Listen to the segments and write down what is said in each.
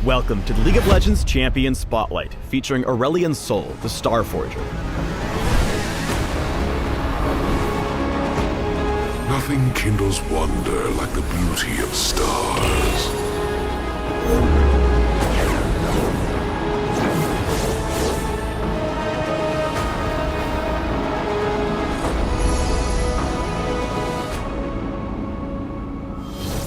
Welcome to the League of Legends Champion Spotlight, featuring Aurelion Sol, the Star Forger. Nothing kindles wonder like the beauty of stars.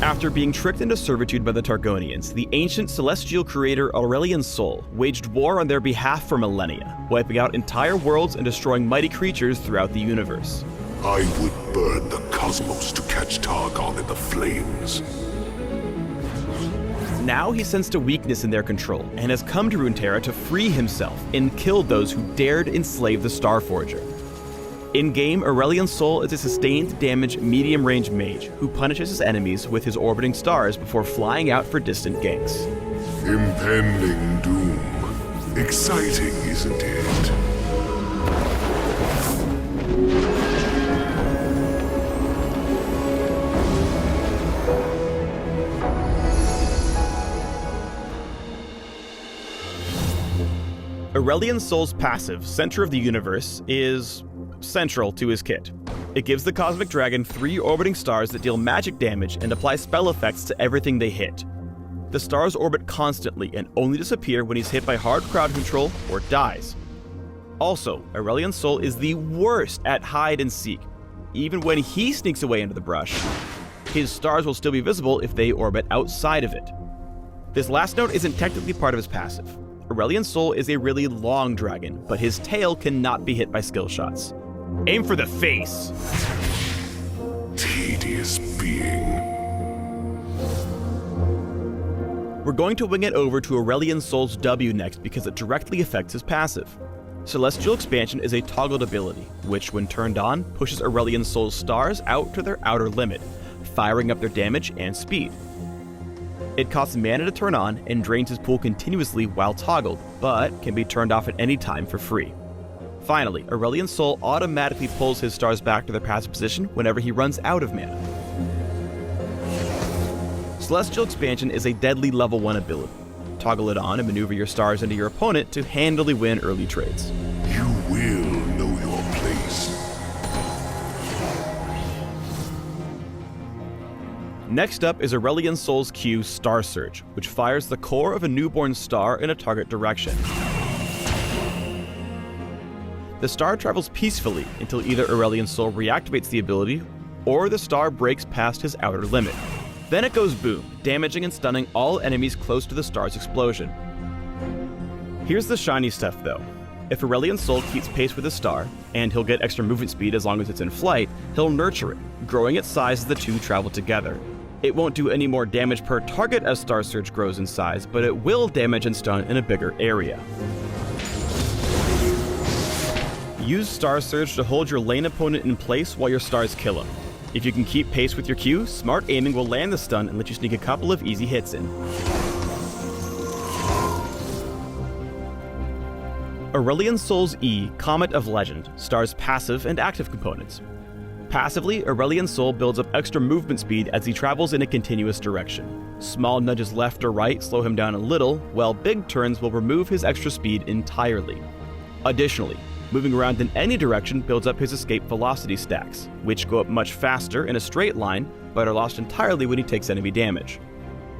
After being tricked into servitude by the Targonians, the ancient celestial creator Aurelion Sol waged war on their behalf for millennia, wiping out entire worlds and destroying mighty creatures throughout the universe. I would burn the cosmos to catch Targon in the flames. Now he sensed a weakness in their control, and has come to Runeterra to free himself and kill those who dared enslave the Star Forger. In-game, Aurelion Sol is a sustained damage medium-range mage who punishes his enemies with his orbiting stars before flying out for distant ganks. Impending doom. Exciting, isn't it? Aurelion Sol's passive, Center of the Universe, is central to his kit. It gives the Cosmic Dragon 3 orbiting stars that deal magic damage and apply spell effects to everything they hit. The stars orbit constantly and only disappear when he's hit by hard crowd control or dies. Also, Aurelion Sol is the worst at hide and seek. Even when he sneaks away into the brush, his stars will still be visible if they orbit outside of it. This last note isn't technically part of his passive. Aurelion Sol is a really long dragon, but his tail cannot be hit by skill shots. Aim for the face! Tedious being. We're going to wing it over to Aurelion Sol's W next because it directly affects his passive. Celestial Expansion is a toggled ability, which when turned on, pushes Aurelion Sol's stars out to their outer limit, firing up their damage and speed. It costs mana to turn on and drains his pool continuously while toggled, but can be turned off at any time for free. Finally, Aurelion Sol automatically pulls his stars back to their passive position whenever he runs out of mana. Celestial Expansion is a deadly level 1 ability. Toggle it on and maneuver your stars into your opponent to handily win early trades. You will know your place. Next up is Aurelion Sol's Q, Star Surge, which fires the core of a newborn star in a target direction. The star travels peacefully until either Aurelion Sol reactivates the ability, or the star breaks past his outer limit. Then it goes boom, damaging and stunning all enemies close to the star's explosion. Here's the shiny stuff though. If Aurelion Sol keeps pace with the star, and he'll get extra movement speed as long as it's in flight, he'll nurture it, growing its size as the two travel together. It won't do any more damage per target as Star Surge grows in size, but it will damage and stun in a bigger area. Use Star Surge to hold your lane opponent in place while your stars kill him. If you can keep pace with your Q, smart aiming will land the stun and let you sneak a couple of easy hits in. Aurelion Sol's E, Comet of Legend, stars passive and active components. Passively, Aurelion Sol builds up extra movement speed as he travels in a continuous direction. Small nudges left or right slow him down a little, while big turns will remove his extra speed entirely. Additionally, moving around in any direction builds up his escape velocity stacks, which go up much faster in a straight line, but are lost entirely when he takes enemy damage.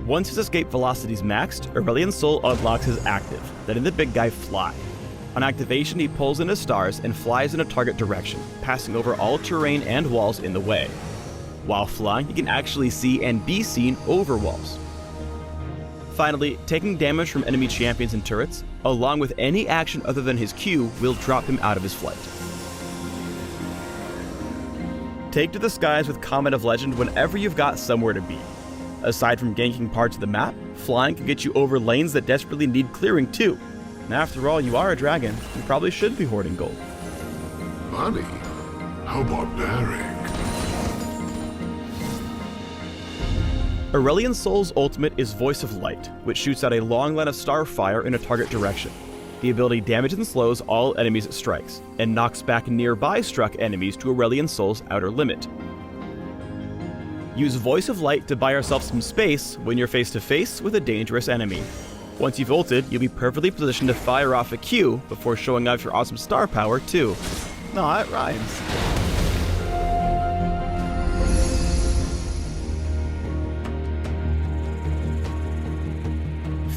Once his escape velocity is maxed, Aurelion Sol unlocks his active, letting the big guy fly. On activation, he pulls in his stars and flies in a target direction, passing over all terrain and walls in the way. While flying, he can actually see and be seen over walls. Finally, taking damage from enemy champions and turrets, along with any action other than his Q, will drop him out of his flight. Take to the skies with Comet of Legend whenever you've got somewhere to be. Aside from ganking parts of the map, flying can get you over lanes that desperately need clearing too. And after all, you are a dragon, you probably should be hoarding gold. Money? How barbaric. Aurelion Sol's ultimate is Voice of Light, which shoots out a long line of starfire in a target direction. The ability damages and slows all enemies it strikes, and knocks back nearby struck enemies to Aurelion Sol's outer limit. Use Voice of Light to buy yourself some space when you're face to face with a dangerous enemy. Once you've ulted, you'll be perfectly positioned to fire off a Q before showing off your awesome star power too. Aw, it rhymes.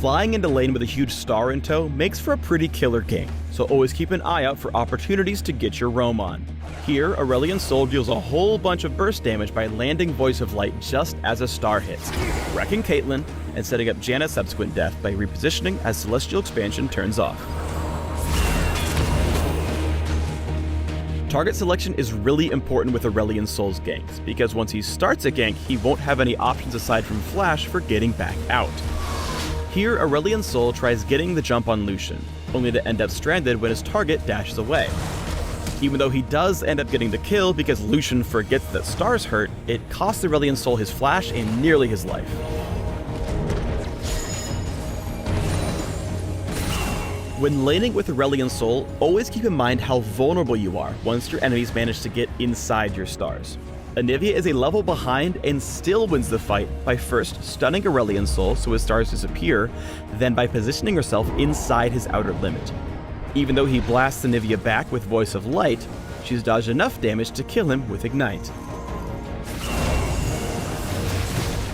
Flying into lane with a huge star in tow makes for a pretty killer gank, so always keep an eye out for opportunities to get your roam on. Here, Aurelion Sol deals a whole bunch of burst damage by landing Voice of Light just as a star hits, wrecking Caitlyn and setting up Janna's subsequent death by repositioning as Celestial Expansion turns off. Target selection is really important with Aurelion Sol's ganks, because once he starts a gank, he won't have any options aside from Flash for getting back out. Here, Aurelion Sol tries getting the jump on Lucian, only to end up stranded when his target dashes away. Even though he does end up getting the kill because Lucian forgets that stars hurt, it costs Aurelion Sol his flash and nearly his life. When laning with Aurelion Sol, always keep in mind how vulnerable you are once your enemies manage to get inside your stars. Anivia is a level behind and still wins the fight by first stunning Aurelion Sol so his stars disappear, then by positioning herself inside his outer limit. Even though he blasts Anivia back with Voice of Light, she's dodged enough damage to kill him with Ignite.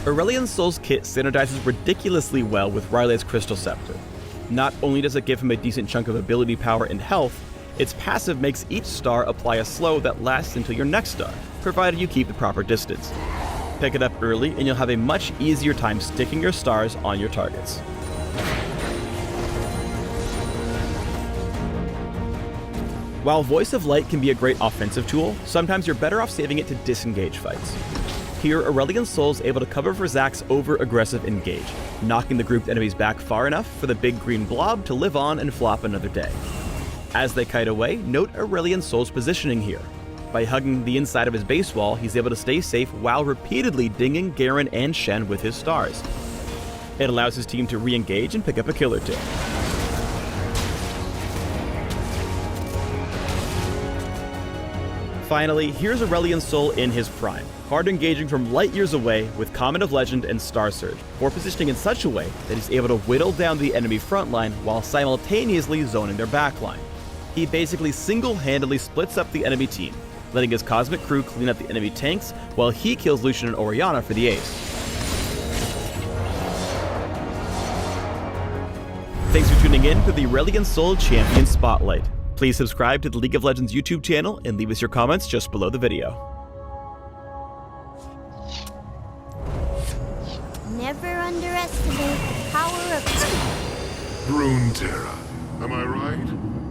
Aurelion Sol's kit synergizes ridiculously well with Rylai's Crystal Scepter. Not only does it give him a decent chunk of ability power and health, its passive makes each star apply a slow that lasts until your next star, provided you keep the proper distance. Pick it up early and you'll have a much easier time sticking your stars on your targets. While Voice of Light can be a great offensive tool, sometimes you're better off saving it to disengage fights. Here, Aurelion Sol is able to cover for Zack's over-aggressive engage, knocking the grouped enemies back far enough for the big green blob to live on and flop another day. As they kite away, note Aurelion Sol's positioning here. By hugging the inside of his base wall, he's able to stay safe while repeatedly dinging Garen and Shen with his stars. It allows his team to re-engage and pick up a kill or two. Finally, here's Aurelion Sol in his prime, hard engaging from light years away with Comet of Legend and Star Surge, or positioning in such a way that he's able to whittle down the enemy frontline while simultaneously zoning their backline. He basically single-handedly splits up the enemy team, letting his cosmic crew clean up the enemy tanks while he kills Lucian and Orianna for the ace. Thanks for tuning in to the Aurelion Sol Champion Spotlight. Please subscribe to the League of Legends YouTube channel and leave us your comments just below the video. Never underestimate the power of... Runeterra, am I right?